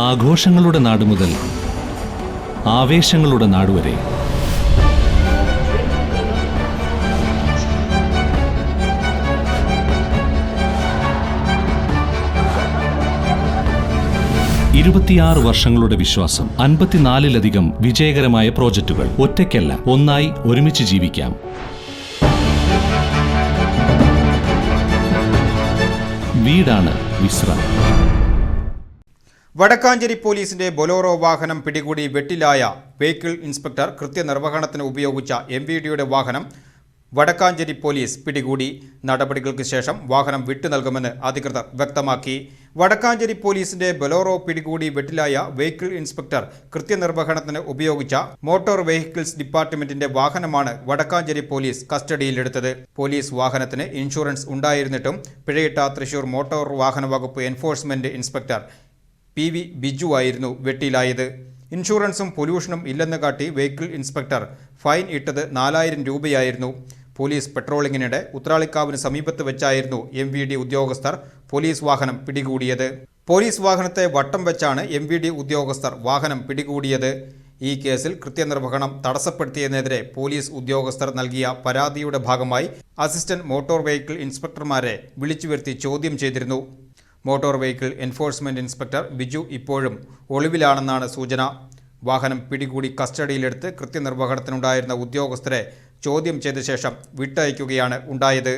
ആഘോഷങ്ങളുടെ നാട് മുതൽ ആവേശങ്ങളുടെ നാടുവരെ ഇരുപത്തിയാറ് വർഷങ്ങളുടെ വിശ്വാസം, 54-ലധികം വിജയകരമായ പ്രോജക്റ്റുകൾ. ഒറ്റയ്ക്കല്ല, ഒന്നായി ഒരുമിച്ച് ജീവിക്കാം. വീടാണ് വിശ്രം. വടക്കാഞ്ചേരി പോലീസിന്റെ ബൊലോറോ വാഹനം പിടികൂടി വെട്ടിലായ വെഹിക്കിൾ ഇൻസ്പെക്ടർ കൃത്യനിർവഹണത്തിന് ഉപയോഗിച്ച MVDയുടെ വാഹനം വടക്കാഞ്ചേരി പോലീസ് പിടികൂടി. നടപടികൾക്ക് ശേഷം വാഹനം വിട്ടു നൽകുമെന്ന് അധികൃതർ വ്യക്തമാക്കി. വടക്കാഞ്ചേരി പോലീസിന്റെ ബൊലോറോ പിടികൂടി വെട്ടിലായ വെഹിക്കിൾ ഇൻസ്പെക്ടർ കൃത്യനിർവഹണത്തിന് ഉപയോഗിച്ച മോട്ടോർ വെഹിക്കിൾസ് ഡിപ്പാർട്ട്മെന്റിന്റെ വാഹനമാണ് വടക്കാഞ്ചേരി പോലീസ് കസ്റ്റഡിയിലെടുത്തത്. പോലീസ് വാഹനത്തിന് ഇൻഷുറൻസ് ഉണ്ടായിരുന്നിട്ടും പിഴയിട്ട തൃശൂർ മോട്ടോർ വാഹന വകുപ്പ് എൻഫോഴ്സ്മെന്റ് ഇൻസ്പെക്ടർ PV ബിജു ആയിരുന്നു വെട്ടിലായത്. ഇൻഷുറൻസും പൊല്യൂഷനും ഇല്ലെന്ന് കാട്ടി വെഹിക്കിൾ ഇൻസ്പെക്ടർ ഫൈൻ ഇട്ടത് 4000 രൂപയായിരുന്നു. പോലീസ് പെട്രോളിങ്ങിനിടെ ഉത്രാളിക്കാവിന് സമീപത്ത് വെച്ചായിരുന്നു MVD ഉദ്യോഗസ്ഥർ പോലീസ് വാഹനം പിടികൂടിയത്. പോലീസ് വാഹനത്തെ വട്ടം വെച്ചാണ് MVD ഉദ്യോഗസ്ഥർ വാഹനം പിടികൂടിയത്. ഈ കേസിൽ കൃത്യനിർവഹണം തടസ്സപ്പെടുത്തിയതിനെതിരെ പോലീസ് ഉദ്യോഗസ്ഥർ നൽകിയ പരാതിയുടെ ഭാഗമായി അസിസ്റ്റന്റ് മോട്ടോർ വെഹിക്കിൾ ഇൻസ്പെക്ടർമാരെ വിളിച്ചുവരുത്തി ചോദ്യം ചെയ്തിരുന്നു. Motor vehicle enforcement inspector Biju ഇപ്പോഴും ഒളിവിലാണെന്നാണ് സൂചന. വാഹനം പിടികൂടി കസ്റ്റഡിയിലെടുത്ത് കൃത്യനിർവഹണത്തിനുണ്ടായിരുന്ന ഉദ്യോഗസ്ഥരെ ചോദ്യം ചെയ്ത ശേഷം വിട്ടയക്കുകയാണ് ഉണ്ടായത്.